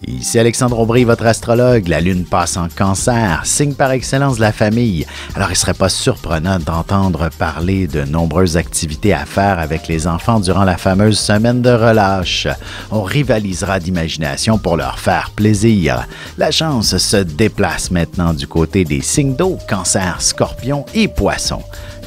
Ici Alexandre Aubry, votre astrologue. La Lune passe en Cancer, signe par excellence de la famille. Alors, il ne serait pas surprenant d'entendre parler de nombreuses activités à faire avec les enfants durant la fameuse semaine de relâche. On rivalisera d'imagination pour leur faire plaisir. La chance se déplace maintenant du côté des signes d'eau, Cancer, Scorpion et Poissons.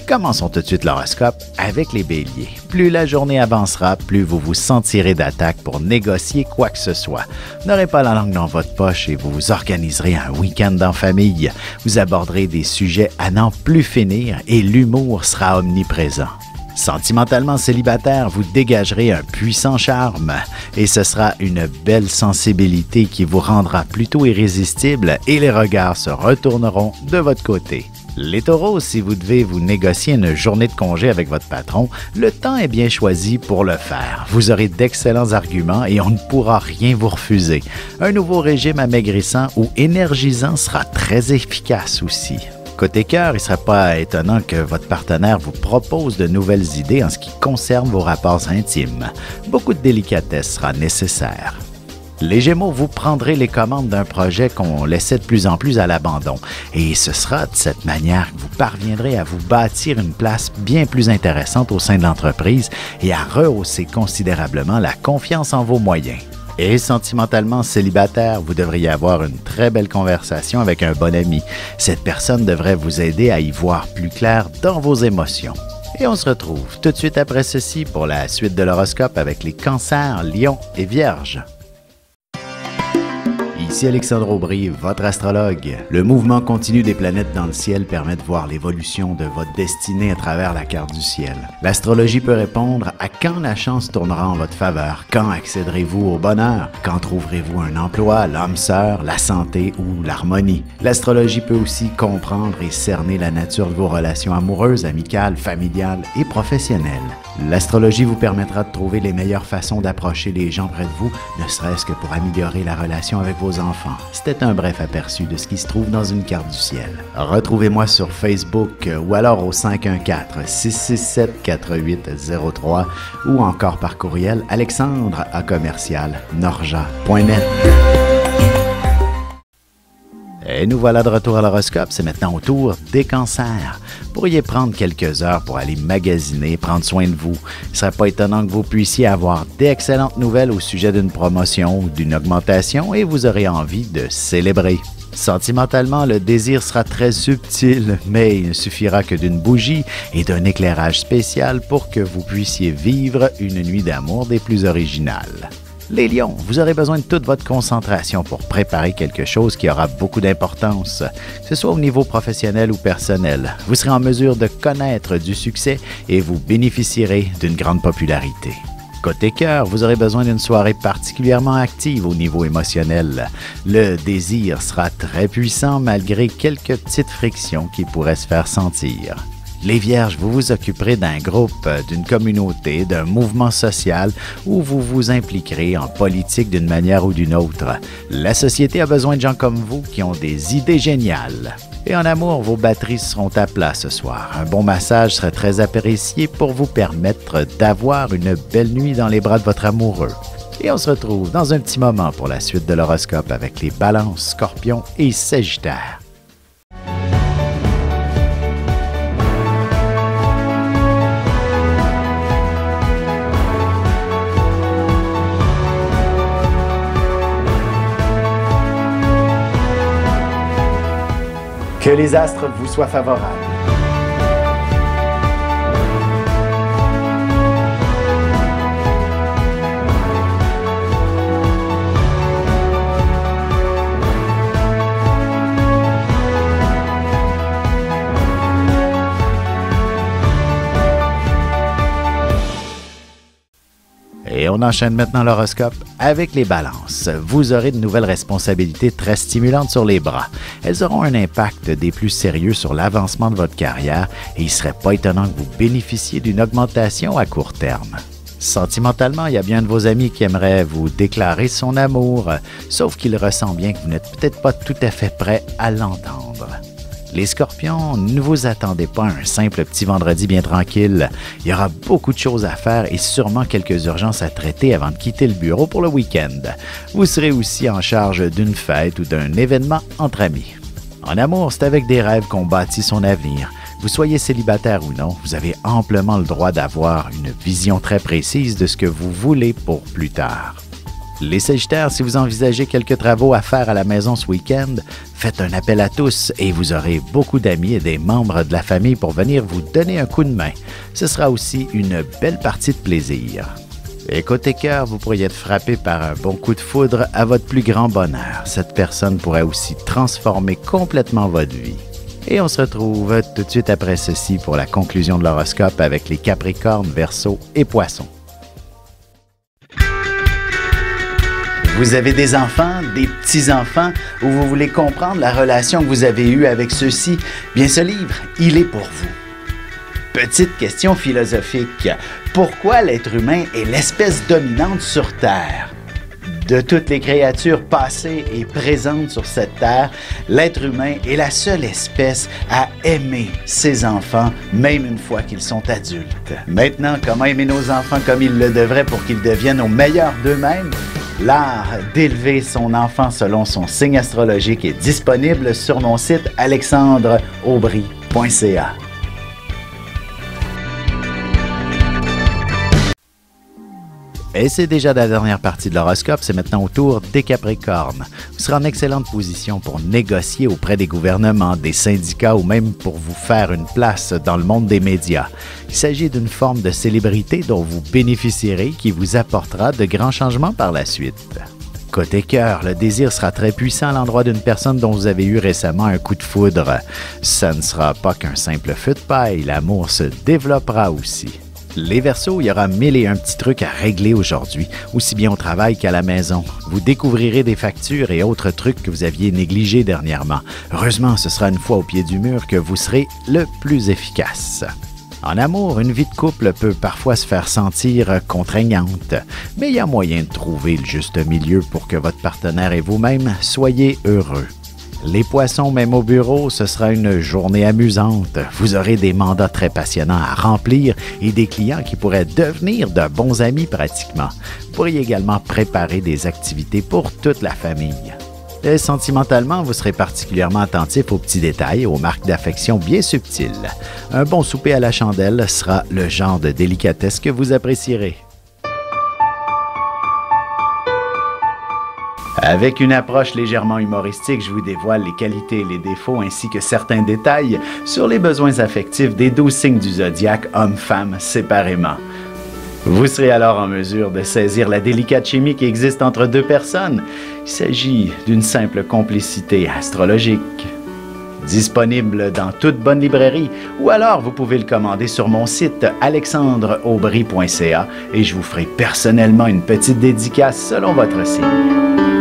Commençons tout de suite l'horoscope avec les béliers. Plus la journée avancera, plus vous vous sentirez d'attaque pour négocier quoi que ce soit. Vous n'aurez pas la langue dans votre poche et vous vous organiserez un week-end en famille. Vous aborderez des sujets à n'en plus finir et l'humour sera omniprésent. Sentimentalement célibataire, vous dégagerez un puissant charme et ce sera une belle sensibilité qui vous rendra plutôt irrésistible et les regards se retourneront de votre côté. Les taureaux, si vous devez vous négocier une journée de congé avec votre patron, le temps est bien choisi pour le faire. Vous aurez d'excellents arguments et on ne pourra rien vous refuser. Un nouveau régime amaigrissant ou énergisant sera très efficace aussi. Côté cœur, il ne serait pas étonnant que votre partenaire vous propose de nouvelles idées en ce qui concerne vos rapports intimes. Beaucoup de délicatesse sera nécessaire. Les Gémeaux, vous prendrez les commandes d'un projet qu'on laissait de plus en plus à l'abandon. Et ce sera de cette manière que vous parviendrez à vous bâtir une place bien plus intéressante au sein de l'entreprise et à rehausser considérablement la confiance en vos moyens. Et sentimentalement célibataire, vous devriez avoir une très belle conversation avec un bon ami. Cette personne devrait vous aider à y voir plus clair dans vos émotions. Et on se retrouve tout de suite après ceci pour la suite de l'horoscope avec les Cancers, Lions et Vierges. Ici Alexandre Aubry, votre astrologue. Le mouvement continu des planètes dans le ciel permet de voir l'évolution de votre destinée à travers la carte du ciel. L'astrologie peut répondre à quand la chance tournera en votre faveur, quand accéderez-vous au bonheur, quand trouverez-vous un emploi, l'âme sœur, la santé ou l'harmonie. L'astrologie peut aussi comprendre et cerner la nature de vos relations amoureuses, amicales, familiales et professionnelles. L'astrologie vous permettra de trouver les meilleures façons d'approcher les gens près de vous, ne serait-ce que pour améliorer la relation avec vos enfants. C'était un bref aperçu de ce qui se trouve dans une carte du ciel. Retrouvez-moi sur Facebook ou alors au 514-667-4803 ou encore par courriel alexandre@norja.net. Et nous voilà de retour à l'horoscope, c'est maintenant au tour des Cancers. Vous pourriez prendre quelques heures pour aller magasiner, prendre soin de vous. Il ne serait pas étonnant que vous puissiez avoir d'excellentes nouvelles au sujet d'une promotion ou d'une augmentation et vous aurez envie de célébrer. Sentimentalement, le désir sera très subtil, mais il ne suffira que d'une bougie et d'un éclairage spécial pour que vous puissiez vivre une nuit d'amour des plus originales. Les lions, vous aurez besoin de toute votre concentration pour préparer quelque chose qui aura beaucoup d'importance, que ce soit au niveau professionnel ou personnel. Vous serez en mesure de connaître du succès et vous bénéficierez d'une grande popularité. Côté cœur, vous aurez besoin d'une soirée particulièrement active au niveau émotionnel. Le désir sera très puissant malgré quelques petites frictions qui pourraient se faire sentir. Les Vierges, vous vous occuperez d'un groupe, d'une communauté, d'un mouvement social où vous vous impliquerez en politique d'une manière ou d'une autre. La société a besoin de gens comme vous qui ont des idées géniales. Et en amour, vos batteries seront à plat ce soir. Un bon massage serait très apprécié pour vous permettre d'avoir une belle nuit dans les bras de votre amoureux. Et on se retrouve dans un petit moment pour la suite de l'horoscope avec les Balances, Scorpions et Sagittaires. Que les astres vous soient favorables. Et on enchaîne maintenant l'horoscope avec les Balances. Vous aurez de nouvelles responsabilités très stimulantes sur les bras. Elles auront un impact des plus sérieux sur l'avancement de votre carrière et il ne serait pas étonnant que vous bénéficiez d'une augmentation à court terme. Sentimentalement, il y a bien de vos amis qui aimeraient vous déclarer son amour, sauf qu'il ressent bien que vous n'êtes peut-être pas tout à fait prêt à l'entendre. Les Scorpions, ne vous attendez pas à un simple petit vendredi bien tranquille. Il y aura beaucoup de choses à faire et sûrement quelques urgences à traiter avant de quitter le bureau pour le week-end. Vous serez aussi en charge d'une fête ou d'un événement entre amis. En amour, c'est avec des rêves qu'on bâtit son avenir. Vous soyez célibataire ou non, vous avez amplement le droit d'avoir une vision très précise de ce que vous voulez pour plus tard. Les Sagittaires, si vous envisagez quelques travaux à faire à la maison ce week-end, faites un appel à tous et vous aurez beaucoup d'amis et des membres de la famille pour venir vous donner un coup de main. Ce sera aussi une belle partie de plaisir. Et côté cœur, vous pourriez être frappé par un bon coup de foudre à votre plus grand bonheur. Cette personne pourrait aussi transformer complètement votre vie. Et on se retrouve tout de suite après ceci pour la conclusion de l'horoscope avec les Capricornes, Verseaux et Poissons. Vous avez des enfants, des petits-enfants, ou vous voulez comprendre la relation que vous avez eue avec ceux-ci? Bien, ce livre, il est pour vous. Petite question philosophique. Pourquoi l'être humain est l'espèce dominante sur Terre? De toutes les créatures passées et présentes sur cette Terre, l'être humain est la seule espèce à aimer ses enfants, même une fois qu'ils sont adultes. Maintenant, comment aimer nos enfants comme ils le devraient pour qu'ils deviennent au meilleur d'eux-mêmes? L'art d'élever son enfant selon son signe astrologique est disponible sur mon site alexandreaubry.ca. Et c'est déjà la dernière partie de l'horoscope, c'est maintenant au tour des Capricornes. Vous serez en excellente position pour négocier auprès des gouvernements, des syndicats ou même pour vous faire une place dans le monde des médias. Il s'agit d'une forme de célébrité dont vous bénéficierez qui vous apportera de grands changements par la suite. Côté cœur, le désir sera très puissant à l'endroit d'une personne dont vous avez eu récemment un coup de foudre. Ça ne sera pas qu'un simple feu de paille, l'amour se développera aussi. Les Verseaux, il y aura 1001 petits trucs à régler aujourd'hui, aussi bien au travail qu'à la maison. Vous découvrirez des factures et autres trucs que vous aviez négligés dernièrement. Heureusement, ce sera une fois au pied du mur que vous serez le plus efficace. En amour, une vie de couple peut parfois se faire sentir contraignante, mais il y a moyen de trouver le juste milieu pour que votre partenaire et vous-même soyez heureux. Les Poissons, même au bureau, ce sera une journée amusante. Vous aurez des mandats très passionnants à remplir et des clients qui pourraient devenir de bons amis pratiquement. Vous pourriez également préparer des activités pour toute la famille. Et sentimentalement, vous serez particulièrement attentif aux petits détails et aux marques d'affection bien subtiles. Un bon souper à la chandelle sera le genre de délicatesse que vous apprécierez. Avec une approche légèrement humoristique, je vous dévoile les qualités et les défauts ainsi que certains détails sur les besoins affectifs des 12 signes du zodiaque, hommes-femmes séparément. Vous serez alors en mesure de saisir la délicate chimie qui existe entre deux personnes. Il s'agit d'une simple complicité astrologique. Disponible dans toute bonne librairie ou alors vous pouvez le commander sur mon site alexandreaubry.ca et je vous ferai personnellement une petite dédicace selon votre signe.